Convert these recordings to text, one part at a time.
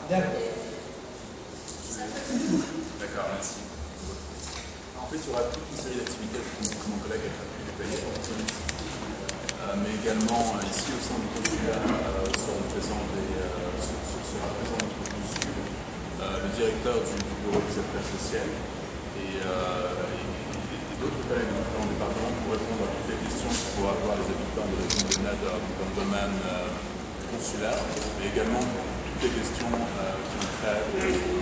D'accord. D'accord, merci. En fait, il y aura toute une série d'activités que mon collègue a pu détailler, mais également ici au sein du consulat seront présents sera présent notre consul, le directeur du bureau des affaires sociales et d'autres collègues de différents départements pour répondre à toutes les questions que pourraient avoir les habitants de la région de Nador dans le domaine consulaire, mais également toutes les questions qui ont trait aux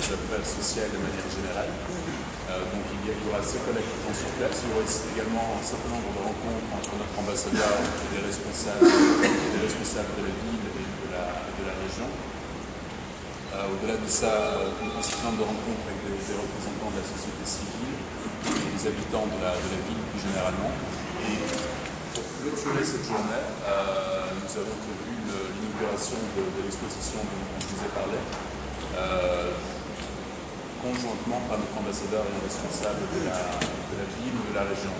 affaires sociales de manière générale. Donc il y aura ces collègues qui sont sur place. Il y aura également un certain nombre de rencontres entre notre ambassadeur et des responsables de la ville et de la région. Au-delà de ça, un certain nombre de rencontres avec des représentants de la société civile et des habitants de la ville plus généralement. Et pour clôturer cette journée, nous avons prévu l'inauguration de l'exposition dont je vous ai parlé, conjointement par notre ambassadeur et le responsable de la ville ou de la région.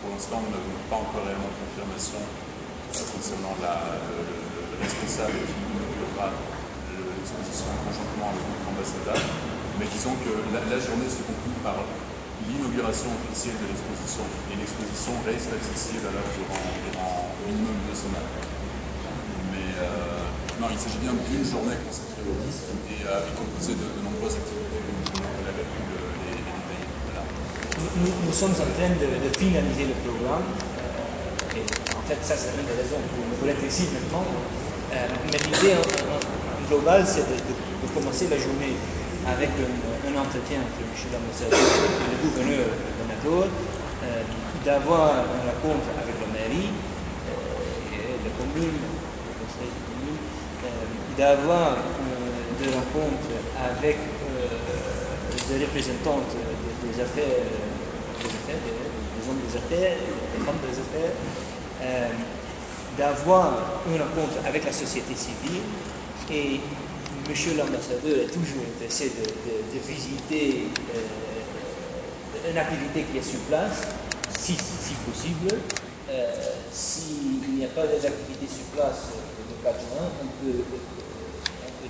Pour l'instant, nous n'avons pas encore réellement de confirmation concernant le responsable qui inaugurera l'exposition conjointement avec notre ambassadeur. Mais disons que la journée se conclut par l'inauguration officielle de l'exposition. Et l'exposition reste accessible alors durant minimum 2 semaines. Mais non, il s'agit bien d'une journée consacrée au disque et composée de nombreuses activités que mon collègue a pu les détailler. Voilà. Nous sommes en train de finaliser le programme. Et en fait, ça, c'est une des raisons pour vous être ici maintenant. Mais l'idée globale, c'est de commencer la journée avec un entretien entre M. l'ambassadeur et le gouverneur de Nador, d'avoir une rencontre avec la mairie, et la commune, le conseil de commune, d'avoir des rencontres avec des représentants des affaires, des hommes des affaires, des femmes des affaires, d'avoir une rencontre avec la société civile. Et M. l'ambassadeur est toujours intéressé de visiter une activité qui est sur place, si possible. S'il n'y a pas des activités sur place le 4 juin, on peut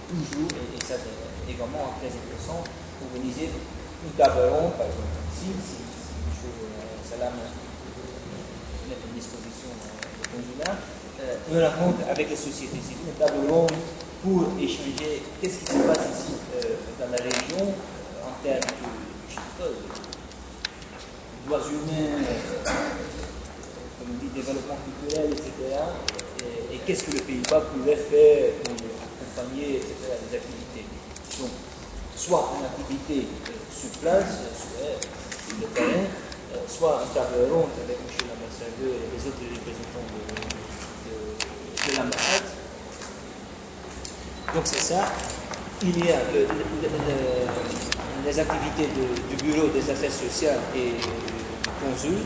toujours, et ça c'est également très intéressant, organiser une table ronde, par exemple ici, si M. Salam met à disposition le consulat, une rencontre avec les sociétés civiles, une table ronde pour échanger qu'est-ce qui se passe ici dans la région en termes de droits humains, comme on dit, développement culturel, etc. Et qu'est-ce que le Pays-Bas pourrait faire pour accompagner, etc., les activités. Donc, soit une activité sur place, sur le terrain, soit une table ronde avec M. l'ambassadeur et les autres représentants de l'ambassade. Donc c'est ça. Il y a les activités du bureau des affaires sociales et du consul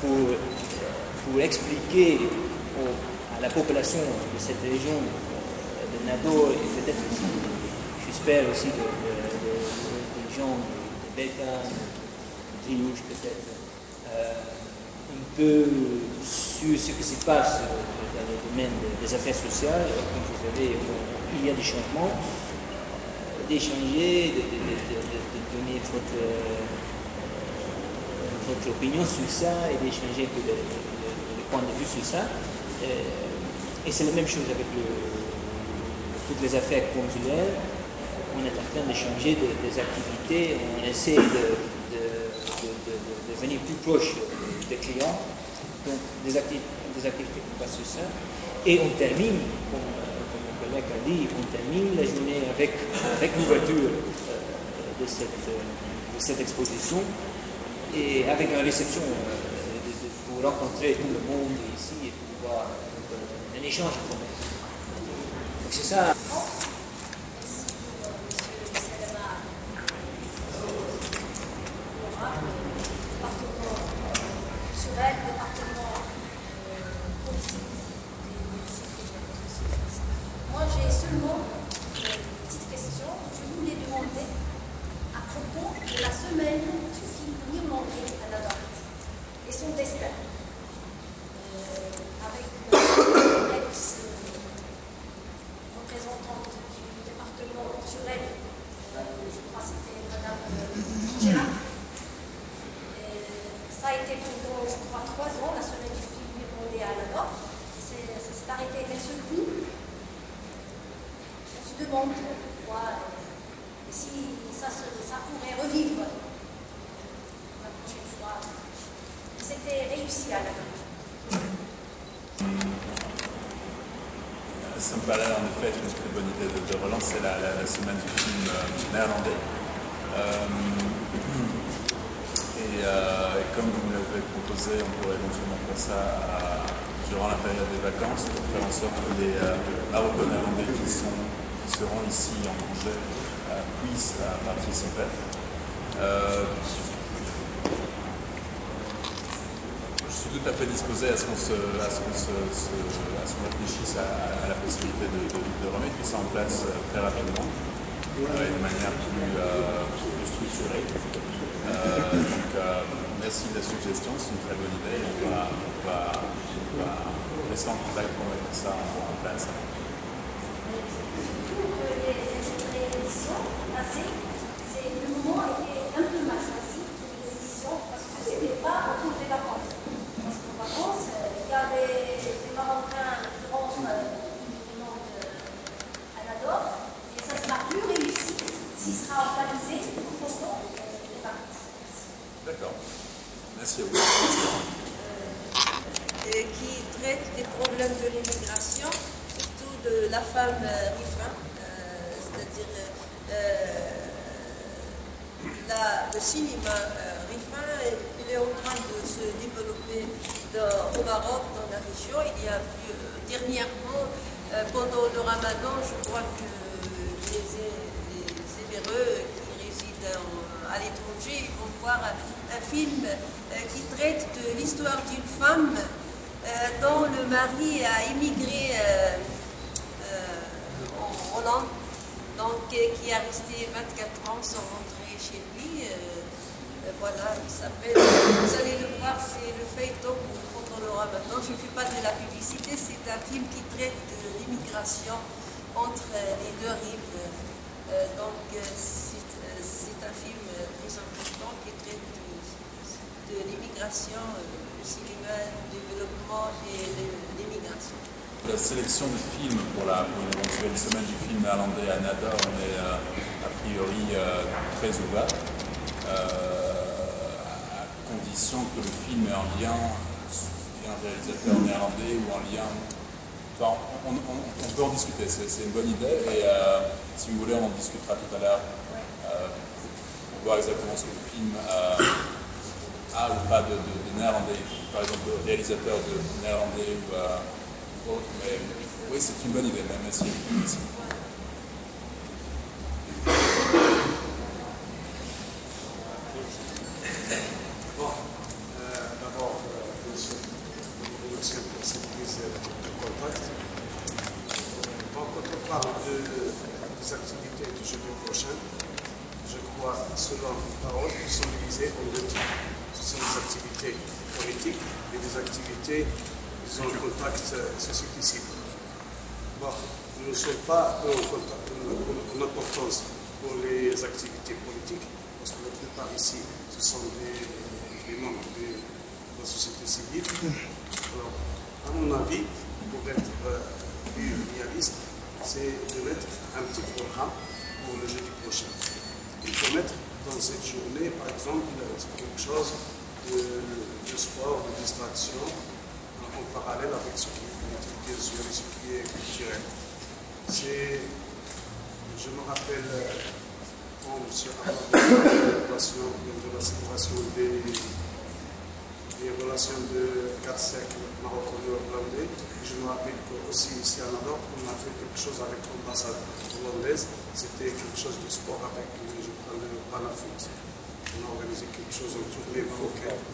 pour expliquer à la population de cette région de Nador et peut-être aussi, j'espère aussi des gens de Béka, de Triouche peut-être, un peu sur ce qui se passe dans le domaine des affaires sociales. Comme vous savez, il y a des changements, d'échanger, de donner votre opinion sur ça et d'échanger le point de vue sur ça. Et c'est la même chose avec toutes les affaires consulaires. On est en train d'échanger des activités, on essaie de devenir plus proche des clients, donc des activités qui passent sur ça. Et on termine, comme mon collègue a dit, on termine la journée avec l'ouverture de cette exposition et avec une réception pour rencontrer tout le monde ici et pour voir un échange. Donc c'est ça. Moi, j'ai seulement une petite question. Je voulais demander à propos de la semaine du film irlandais à Nador et son destin. Avec ce coup, on se demande pourquoi, si ça pourrait revivre la prochaine fois. C'était réussi à la fin. Ça me paraît en effet une très bonne idée de relancer la semaine du film néerlandais. Et comme vous me l'avez proposé, on pourrait éventuellement faire ça durant la période des vacances pour faire en sorte que les Marocains néerlandais qui seront ici en congé puissent participer. Je suis tout à fait disposé à ce qu'on réfléchisse à la possibilité de remettre tout ça en place très rapidement, de manière plus structurée. Donc, merci de la suggestion, c'est une très bonne idée. On va rester en contact pour mettre ça en place. Les éditions passées, le moment était un peu mal choisi pour les éditions parce que ce n'était pas autour des vacances. Parce qu'aux vacances, il y avait des Marocains qui rentrent du monde Anador et ça sera plus réussi s'il sera organisé pendant les vacances. D'accord. Merci à vous. Qui traite des problèmes de l'immigration, surtout de la femme Rifin, c'est-à-dire le cinéma Rifin, il est en train de se développer au Maroc, dans la région. Il y a dernièrement, pendant le Ramadan, je crois que les élèves qui résident à l'étranger vont voir un film qui traite de l'histoire d'une femme dont le mari a immigré en Hollande, donc qui est resté 24 ans sans rentrer chez lui. Voilà, il s'appelle, vous allez le voir, c'est le feuilleton pendant le Ramadan. Je ne fais pas de la publicité, c'est un film qui traite de l'immigration entre les deux rives. Donc c'est un film très important qui traite de l'immigration, le cinéma, le développement et l'immigration. La sélection de films pour une éventuelle semaine du film néerlandais à Nador, on est a priori très ouvert, à condition que le film ait un lien, un réalisateur néerlandais ou un lien. Enfin, on peut en discuter, c'est une bonne idée et si vous voulez on en discutera tout à l'heure pour voir exactement ce que le film a ou pas de néerlandais, par exemple de réalisateur de néerlandais ou autre, mais oui c'est une bonne idée, merci. Bon, d'abord, merci pour cette prise de contact. Bon, quand on parle des activités du jeudi prochain, je crois, selon les paroles qui sont divisées en deux types. Ce sont des activités politiques et des activités qui ont un contact société civile. Bon, nous ne sommes pas en importance pour les activités politiques, parce que la plupart ici, ce sont des membres de la société civile. Alors, à mon avis, pour être plus réaliste, c'est de mettre un petit programme pour le jeudi prochain. Il faut mettre dans cette journée, par exemple, quelque chose de sport, de distraction, en parallèle avec ce qui est politique, bien sûr, et ce qui est culturel. Je me rappelle, quand M. Arnaud de la situation des relations de 4 siècles marocains-hollandais, je me rappelle qu'aussi ici à Nador, on a fait quelque chose avec l'ambassade hollandaise, c'était quelque chose de sport avec, je crois, le Panafoot. On a organisé quelque chose en tournée marocaine.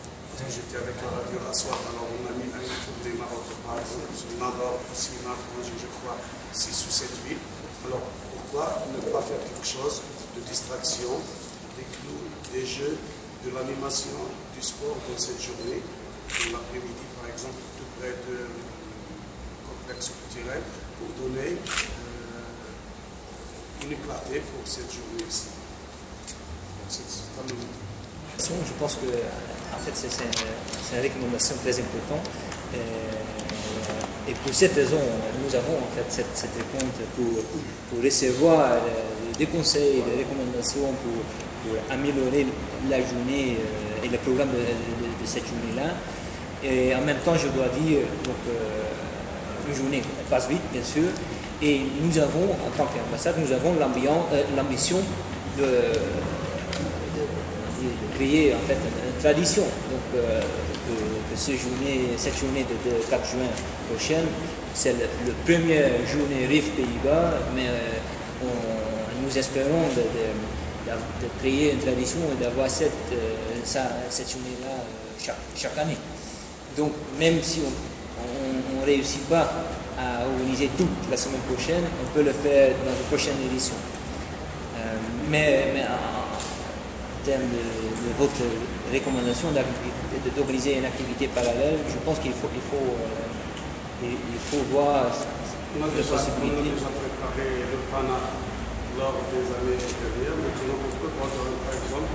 J'étais avec la radio la soir, alors on a mis une tournée marocaine, par exemple, sur Nador, Sina, je crois, 6 ou 7 villes. Alors pourquoi ne pas faire quelque chose de distraction, des clous, des jeux, de l'animation, du sport dans cette journée, l'après-midi par exemple, tout près du complexe culturel, pour donner une clarté pour cette journée-ci. C'est pas mal. Je pense que en fait, c'est une recommandation très importante. Et pour cette raison, nous avons en fait cette rencontre pour recevoir des conseils, des recommandations pour améliorer la journée et le programme de cette journée-là. Et en même temps, je dois dire, donc, une journée passe vite, bien sûr, et nous avons, en tant qu'ambassade, nous avons l'ambition de créer en fait une tradition. Donc, que cette journée de 4 juin prochaine, c'est la première journée RIF Pays-Bas, mais nous espérons de créer une tradition et d'avoir cette journée-là chaque année. Donc, même si on ne réussit pas à organiser toute la semaine prochaine, on peut le faire dans la prochaine édition. Mais en termes de votre recommandation d'organiser une activité parallèle, je pense qu'il faut voir On a déjà préparé le PANA lors des années dernières. Maintenant, on peut prendre par exemple,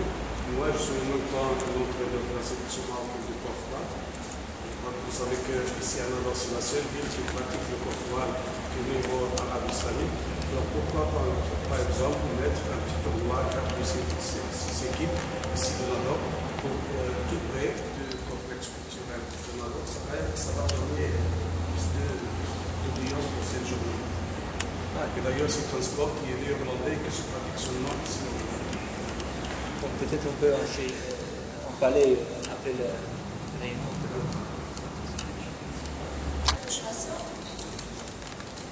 moi je suis en même temps un entraîneur de la sélection marocaine du corps-froid. Vous savez qu'ici à Nador, c'est la seule ville qui pratique le corps-froid au niveau Arabie Saoudite. Alors pourquoi par exemple mettre un petit tournoi à 4 ou 6 équipes ici de Nador pour tout près du complexe culturel de Nador. Ça va donner plus d'audience pour cette journée. Et d'ailleurs, c'est un sport qui est néerlandais et qui se pratique seulement ici. Donc peut-être on peut en parler après la réunion.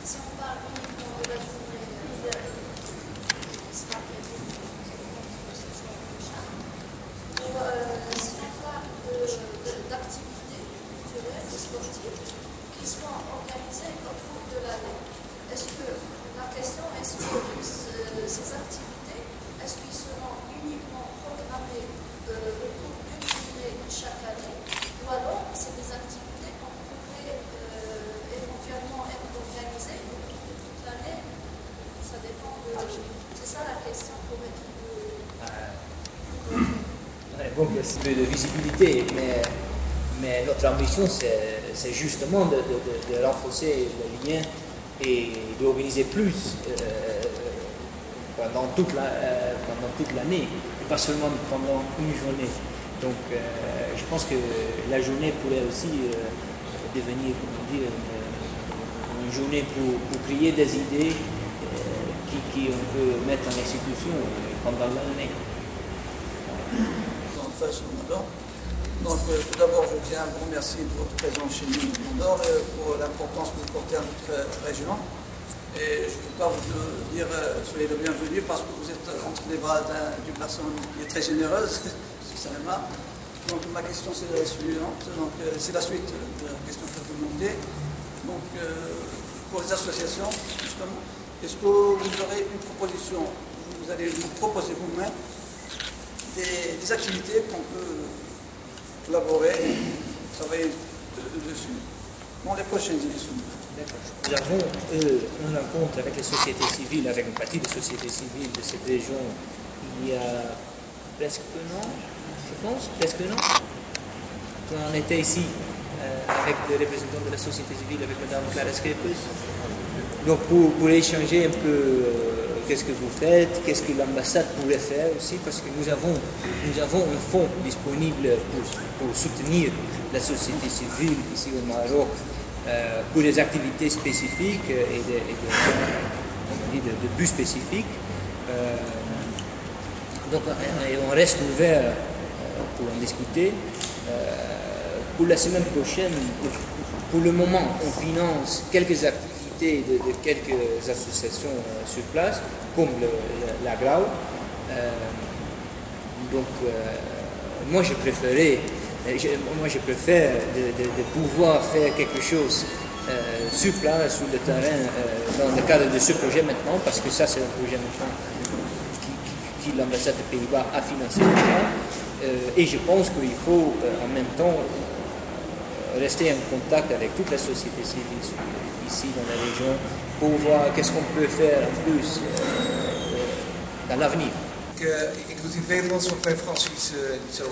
Si on parle uniquement de la journée qui sera prévue pour si on parle d'activités culturelles et sportives qui seront organisées au cours de l'année, la question est-ce que ces activités, est-ce qu'ils seront uniquement programmées au cours d'une journée chaque année, ou alors c'est des activités qu'on pourrait éventuellement être organisées toute l'année? Ça dépend de... C'est ça la question pour être Bon, il y a un peu de visibilité, mais notre ambition, c'est justement de renforcer le lien et d'organiser plus pendant toute l'année, et pas seulement pendant une journée. Donc, je pense que la journée pourrait aussi devenir, comment dire, une journée pour créer des idées qu'on peut mettre en exécution pendant l'année. Donc, tout d'abord, je tiens à vous remercier de votre présence chez nous à Nador et pour l'importance que vous portez à notre région. Et je ne peux pas vous dire soyez le bienvenu parce que vous êtes entre les bras d'une personne qui est très généreuse, Salama. Donc, ma question c'est la suivante. Donc, c'est la suite de la question que vous demandez. Donc, pour les associations, justement, est-ce que vous aurez une proposition? Vous allez nous proposer vous-même des activités qu'on peut collaborer, travailler dessus dans les prochaines éditions. Nous avons une rencontre avec les sociétés civiles, avec une partie des sociétés civiles de cette région il y a presque un an, je pense, presque un an. Quand on était ici avec les représentants de la société civile, avec Mme Clara Skrepus. Donc pour échanger un peu qu'est-ce que vous faites, qu'est-ce que l'ambassade pourrait faire aussi, parce que nous avons un fonds disponible pour soutenir la société civile ici au Maroc pour des activités spécifiques et de buts spécifiques. Donc on reste ouvert pour en discuter. Pour la semaine prochaine, pour le moment, on finance quelques activités de quelques associations sur place, comme la GRAU. Moi, je préfère de pouvoir faire quelque chose sur place, sur le terrain, dans le cadre de ce projet maintenant, parce que ça, c'est un projet maintenant qui l'ambassade des Pays-Bas a financé déjà. Et je pense qu'il faut en même temps rester en contact avec toute la société civile ici dans la région pour voir qu'est-ce qu'on peut faire en plus dans l'avenir. Ik doe het in het Nederlands, want mijn Frans is niet zo...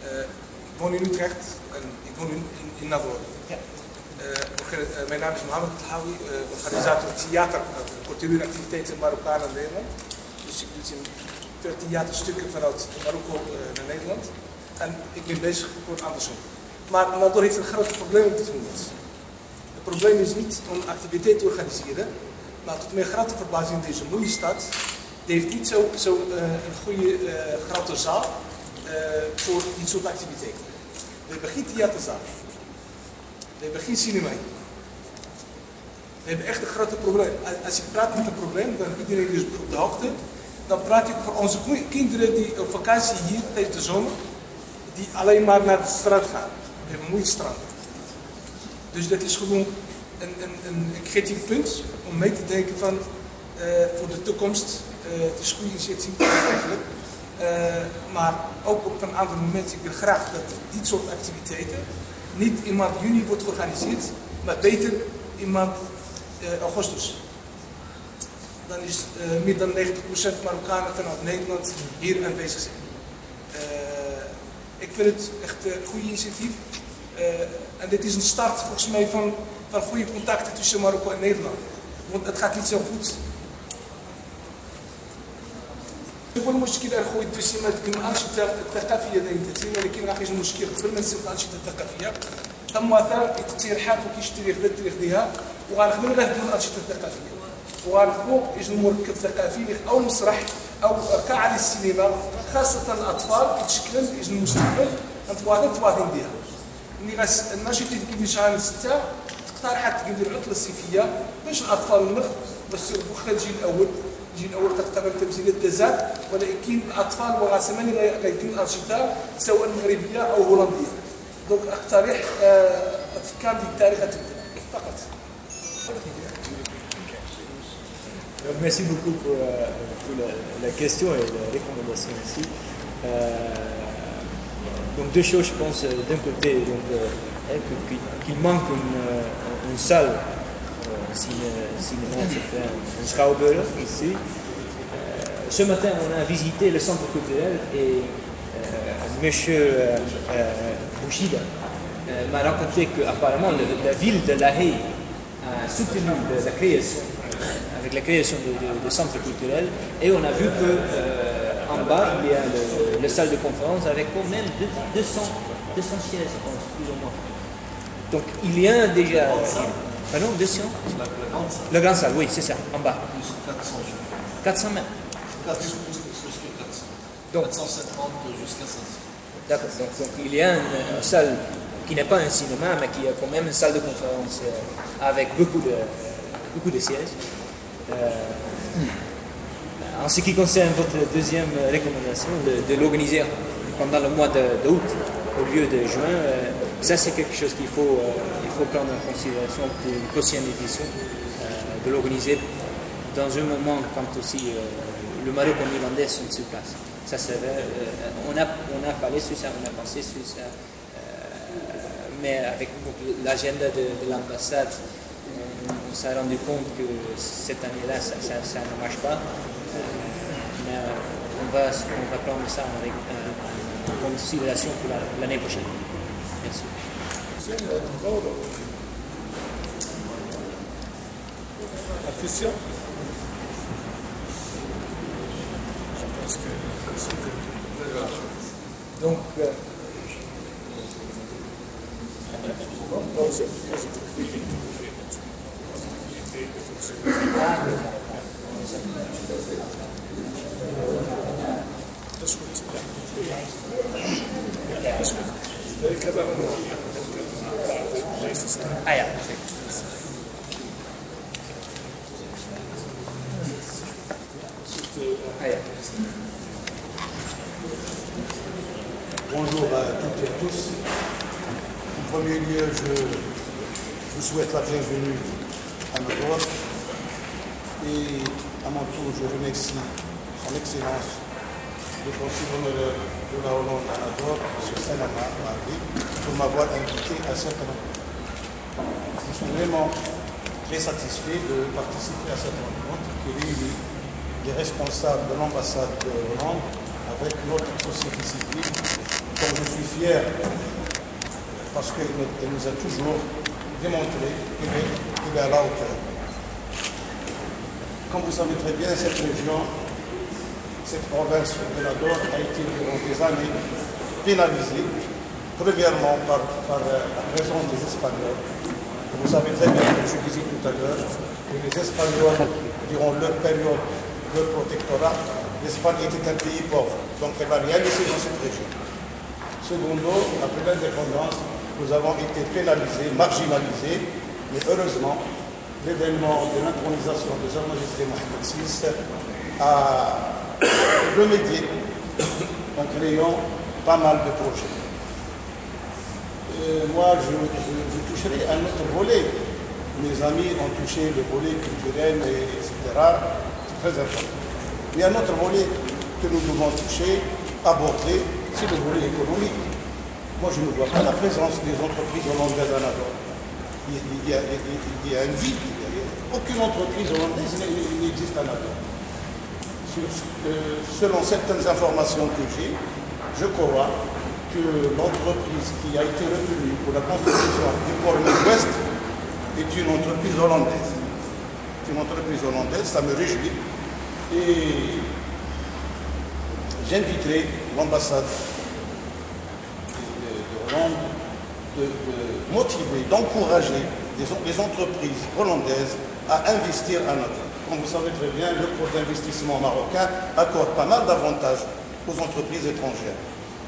ik woon in Utrecht en ik woon in Nador. Ja. Mijn naam is Mohamed Tahawi, organisator theater, culturele activiteiten in Marokkaan en Nederland. Dus ik doe veel theaterstukken vanuit Marokko naar Nederland. En ik ben bezig voor Anderson. Maar Nador heeft een groot probleem op dit moment. Het probleem is niet om activiteit te organiseren, maar tot mijn grote verbazing deze mooie stad, die heeft niet zo een goede grote zaal voor dit soort activiteiten. We hebben geen theaterzaal. We hebben geen cinema. We hebben echt een groot probleem. Als ik praat met een probleem, dan iedereen is op de hoogte. Dan praat ik voor onze kinderen die op vakantie hier tijdens de zomer, die alleen maar naar de straat gaan. We hebben een mooi strand. Dus dat is gewoon een kritiek punt om mee te denken van voor de toekomst. Het is een goede initiatief eigenlijk. Maar ook op een ander moment, ik wil graag dat dit soort activiteiten niet in maand juni wordt georganiseerd, maar beter in maand augustus. Dan is meer dan 90% Marokkanen vanuit Nederland hier aanwezig zijn. Ik vind het echt een goede initiatief. En dit is een start volgens mij van goede contacten tussen Marokko en Nederland. Want het gaat niet zo goed. يقول المشكله اخوي التسميات كما انشطه الثقافيه دايما تتسمى ولكن راه كاين مشكل قبل ما نسمي الانشطه الثقافيه تم مثلا اقتراحات وكيشتري غدا التاريخ ديالها وغنخدموا غير الانشطه الثقافيه وغنخدموا يجي مركب ثقافي او مسرح او قاعه للسينما خاصه الاطفال كيتشكل يجي المستقبل غنتواضع ديالها ملي الناشطه اللي كيدير شهر 6 اقترحت تدير العطله الصيفيه باش الاطفال المخ باش واخا الجيل الاول تقترب تمثيلية التزاد ولكن الأطفال وغاسمان غيكون الأنشطة سواء مغربية أو هولندية. دونك أقترح الأفكار ديال التاريخ تبدا فقط. Merci beaucoup pour la question et la recommandation ici. Donc deux choses, je pense, d'un côté, qu'il manque une salle cinéma, un Schouwburg ici. Ce matin, on a visité le centre culturel et M. Bouchida m'a raconté qu'apparemment la ville de La Haye a soutenu la création, avec la création de centre culturel, et on a vu qu'en bas, il y a la salle de conférence avec quand même 200 chaises, je pense, plus ou moins. Donc il y a déjà... Pardon, 200 Le grand salle, oui, c'est ça, en bas. 400 mètres. 400 jusqu'à 400. Donc 450 jusqu'à 500. D'accord, donc il y a une salle qui n'est pas un cinéma, mais qui est quand même une salle de conférence avec beaucoup de sièges. En ce qui concerne votre deuxième recommandation, de l'organiser pendant le mois d'août au lieu de juin, ça c'est quelque chose qu'il faut prendre en considération pour une prochaine édition, de l'organiser dans un moment quand aussi le Maroc et l'Irlandais sont sur place. Ça serait, on a parlé sur ça, on a pensé sur ça, mais avec l'agenda de l'ambassade, on s'est rendu compte que cette année-là, ça ne marche pas. Mais on va prendre ça en considération pour l'année prochaine. Merci. Attention. Donc, Bonjour à toutes et à tous. En premier lieu, je vous souhaite la bienvenue à Nador et à mon tour, je remercie Son Excellence le consul honoraire de la Hollande à Nador, M. Salama Mardi, pour m'avoir invité à cette rencontre. Je suis vraiment très satisfait de participer à cette rencontre qui réunit les responsables de l'ambassade de Hollande avec notre société civile, dont je suis fier parce qu'elle nous a toujours démontrer qu'il est à la hauteur. Comme vous savez très bien, cette région, cette province de la Dor a été durant des années pénalisée, premièrement par la présence des Espagnols. Vous savez très bien, comme je disais tout à l'heure, que les Espagnols, durant leur période, leur protectorat, l'Espagne était un pays pauvre, donc elle n'a rien laissé dans cette région. Secondo, après l'indépendance, nous avons été pénalisés, marginalisés, mais heureusement, l'événement de l'intronisation de Sa Majesté Mohamed VI a remédié en créant pas mal de projets. Moi, je toucherai un autre volet. Mes amis ont touché le volet culturel, etc. C'est très important. Mais un autre volet que nous devons toucher, aborder, c'est le volet économique. Moi, je ne vois pas la présence des entreprises hollandaises à Nador. Il y a un vide. Aucune entreprise hollandaise n'existe à Nador. Selon certaines informations que j'ai, je crois que l'entreprise qui a été retenue pour la construction du port Nord-Ouest est une entreprise hollandaise. C'est une entreprise hollandaise, ça me réjouit. Et j'inviterai l'ambassade de Hollande de motiver, d'encourager les entreprises hollandaises à investir à Nador. Comme vous savez très bien, le Cours d'investissement marocain accorde pas mal d'avantages aux entreprises étrangères.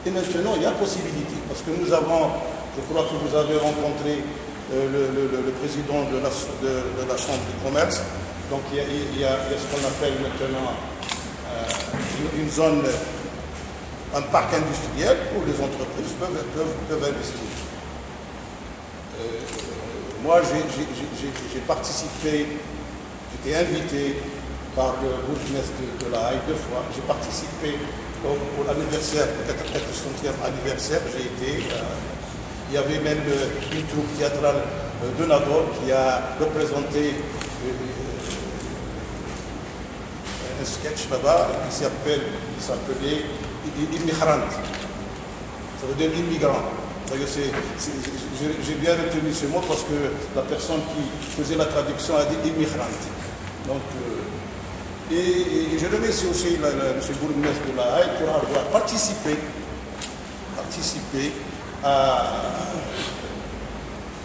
Et maintenant, il y a possibilité, parce que nous avons, je crois que vous avez rencontré le président de la Chambre du commerce, donc il y a ce qu'on appelle maintenant une zone, un parc industriel où les entreprises peuvent investir. Moi, j'ai participé, j'étais invité par le bourgmestre de La Haye 2 fois. J'ai participé pour l'anniversaire, le 80e anniversaire, j'ai été. Il y avait même une troupe théâtrale de Nador qui a représenté un sketch là-bas qui s'appelait Immigrant. Ça veut dire immigrant. J'ai bien retenu ce mot parce que la personne qui faisait la traduction a dit immigrante. Donc, et je remercie aussi M. Bourgmestre de La Haye pour avoir participé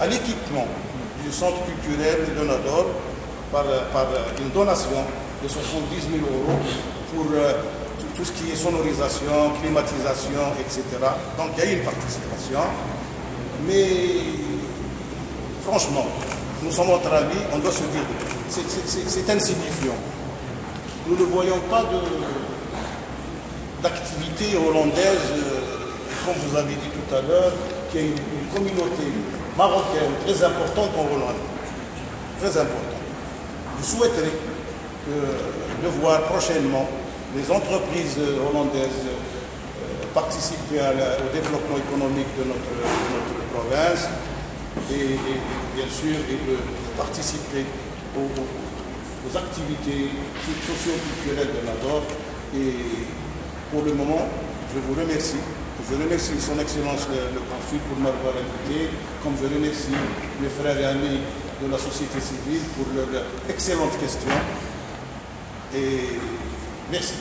à l'équipement du centre culturel de Nador par une donation de 70 000 € pour tout ce qui est sonorisation, climatisation, etc. Donc il y a eu une participation. Mais franchement, nous sommes entre amis, on doit se dire, c'est insignifiant. Nous ne voyons pas d'activité hollandaise, comme vous avez dit tout à l'heure, qu'il y a une communauté marocaine très importante en Hollande. Très importante. Je souhaiterais de voir prochainement les entreprises hollandaises participer au développement économique de notre province et bien sûr de participer aux activités socio-culturelles de Nador. Et pour le moment, je vous remercie. Je remercie Son Excellence le Consul pour m'avoir invité, comme je remercie mes frères et amis de la société civile pour leurs excellentes questions. Et merci.